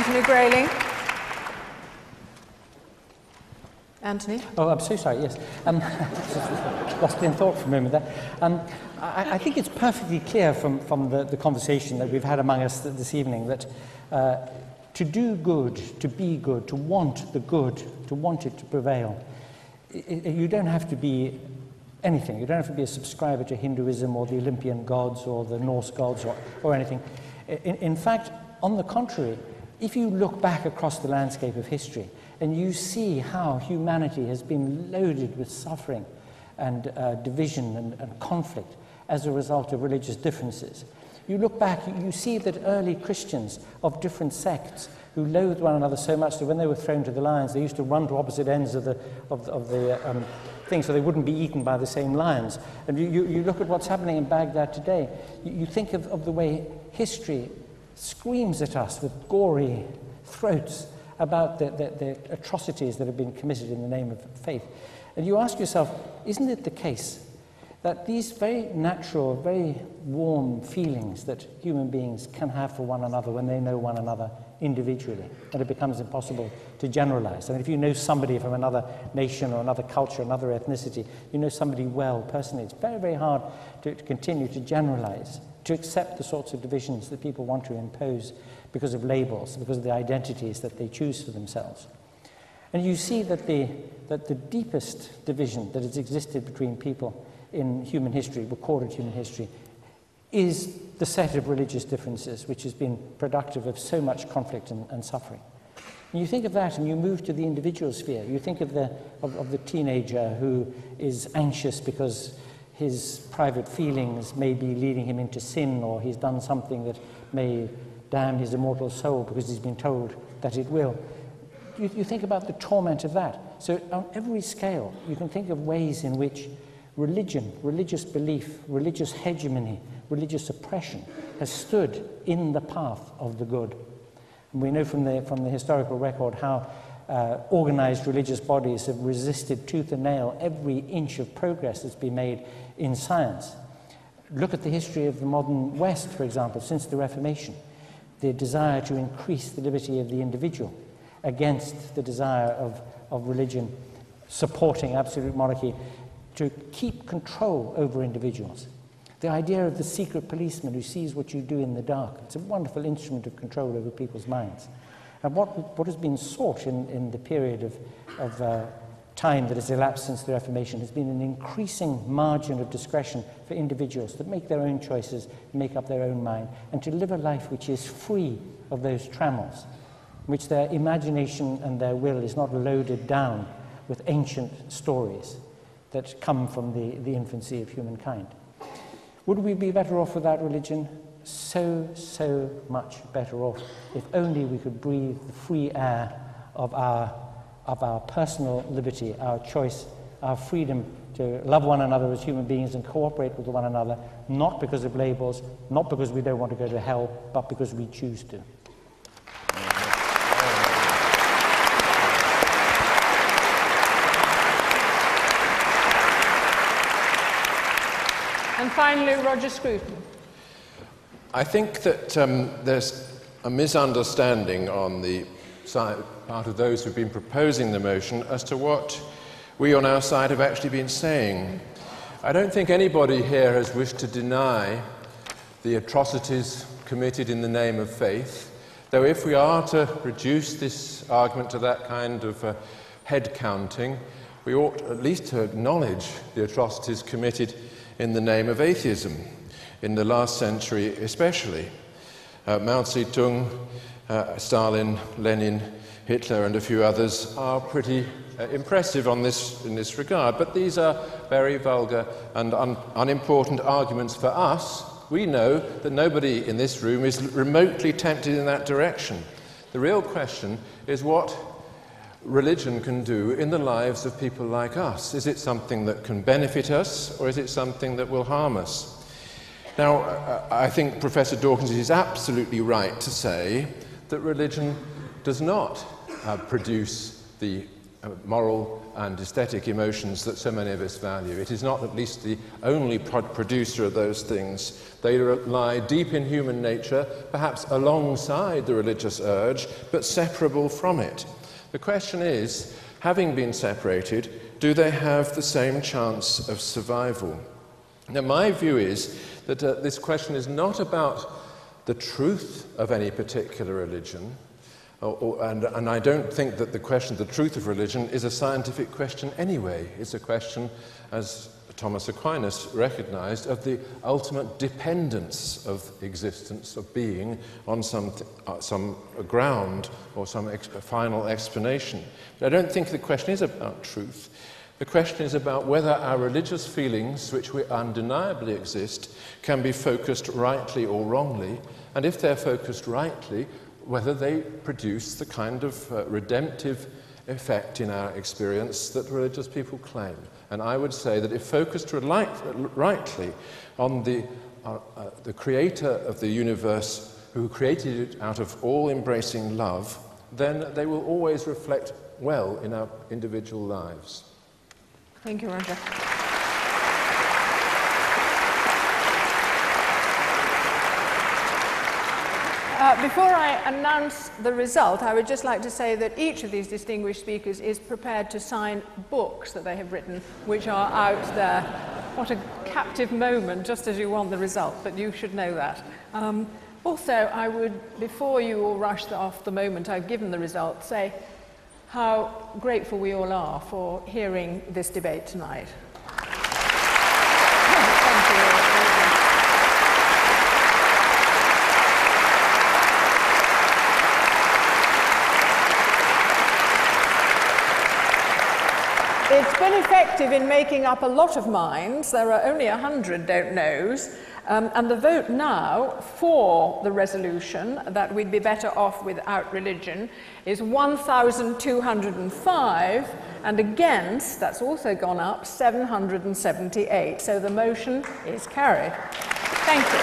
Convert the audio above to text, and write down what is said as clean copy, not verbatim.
Anthony Grayling. Anthony? Oh, I'm so sorry, yes. Lost in thought for a moment there. I think it's perfectly clear from the conversation that we've had among us this evening that to do good, to be good, to want the good, to want it to prevail, you don't have to be anything. You don't have to be a subscriber to Hinduism or the Olympian gods or the Norse gods or anything. In fact, on the contrary, if you look back across the landscape of history and you see how humanity has been loaded with suffering and division and conflict as a result of religious differences, you look back, you see that early Christians of different sects who loathed one another so much that when they were thrown to the lions, they used to run to opposite ends of the thing so they wouldn't be eaten by the same lions. And you look at what's happening in Baghdad today, you think of the way history screams at us with gory throats about the atrocities that have been committed in the name of faith. And you ask yourself, isn't it the case that these very natural, very warm feelings that human beings can have for one another when they know one another individually, and it becomes impossible to generalize. I mean, if you know somebody from another nation or another culture, another ethnicity, you know somebody well personally, it's very, very hard to continue to generalize, to accept the sorts of divisions that people want to impose because of labels, because of the identities that they choose for themselves. And you see that the deepest division that has existed between people in human history, recorded human history, is the set of religious differences which has been productive of so much conflict and suffering. And you think of that and you move to the individual sphere. You think of the teenager who is anxious because his private feelings may be leading him into sin, or he's done something that may damn his immortal soul because he's been told that it will. You think about the torment of that. So on every scale, you can think of ways in which religion, religious belief, religious hegemony, religious oppression has stood in the path of the good. And we know from the historical record how organized religious bodies have resisted tooth and nail every inch of progress that's been made in science. Look at the history of the modern West, for example, since the Reformation. The desire to increase the liberty of the individual against the desire of religion supporting absolute monarchy to keep control over individuals. The idea of the secret policeman who sees what you do in the dark, it's a wonderful instrument of control over people's minds. And what has been sought in the period of time that has elapsed since the Reformation has been an increasing margin of discretion for individuals to make their own choices, make up their own mind, and to live a life which is free of those trammels, in which their imagination and their will is not loaded down with ancient stories that come from the infancy of humankind. Would we be better off without religion? So much better off if only we could breathe the free air of our personal liberty, our choice, our freedom to love one another as human beings and cooperate with one another, not because of labels, not because we don't want to go to hell, but because we choose to. And finally, Roger Scruton. I think that there's a misunderstanding on the part of those who've been proposing the motion as to what we on our side have actually been saying. I don't think anybody here has wished to deny the atrocities committed in the name of faith, though if we are to reduce this argument to that kind of head counting, we ought at least to acknowledge the atrocities committed in the name of atheism, in the last century especially. Mao Zedong, Stalin, Lenin, Hitler and a few others are pretty impressive in this regard, but these are very vulgar and unimportant arguments for us. We know that nobody in this room is remotely tempted in that direction. The real question is what religion can do in the lives of people like us. Is it something that can benefit us, or is it something that will harm us? Now, I think Professor Dawkins is absolutely right to say that religion does not produce the moral and aesthetic emotions that so many of us value. It is not at least the only producer of those things. They lie deep in human nature, perhaps alongside the religious urge, but separable from it. The question is, having been separated, do they have the same chance of survival? Now, my view is that this question is not about the truth of any particular religion, and I don't think that the question of the truth of religion is a scientific question anyway. It's a question, as Thomas Aquinas recognized, of the ultimate dependence of existence, of being, on some ground or some final explanation. But I don't think the question is about truth. The question is about whether our religious feelings, which undeniably exist, can be focused rightly or wrongly, and if they're focused rightly, whether they produce the kind of redemptive effect in our experience that religious people claim. And I would say that if focused rightly on the creator of the universe, who created it out of all-embracing love, then they will always reflect well in our individual lives. Thank you, Roger. Before I announce the result, I would just like to say that each of these distinguished speakers is prepared to sign books that they have written, which are out there. What a captive moment, just as you want the result, but you should know that. Also, I would, before you all rush off the moment I've given the result, say how grateful we all are for hearing this debate tonight. Thank you. It's been effective in making up a lot of minds. There are only 100 don't knows. And the vote now for the resolution that we'd be better off without religion is 1,205, and against, that's also gone up, 778. So the motion is carried. Thank you.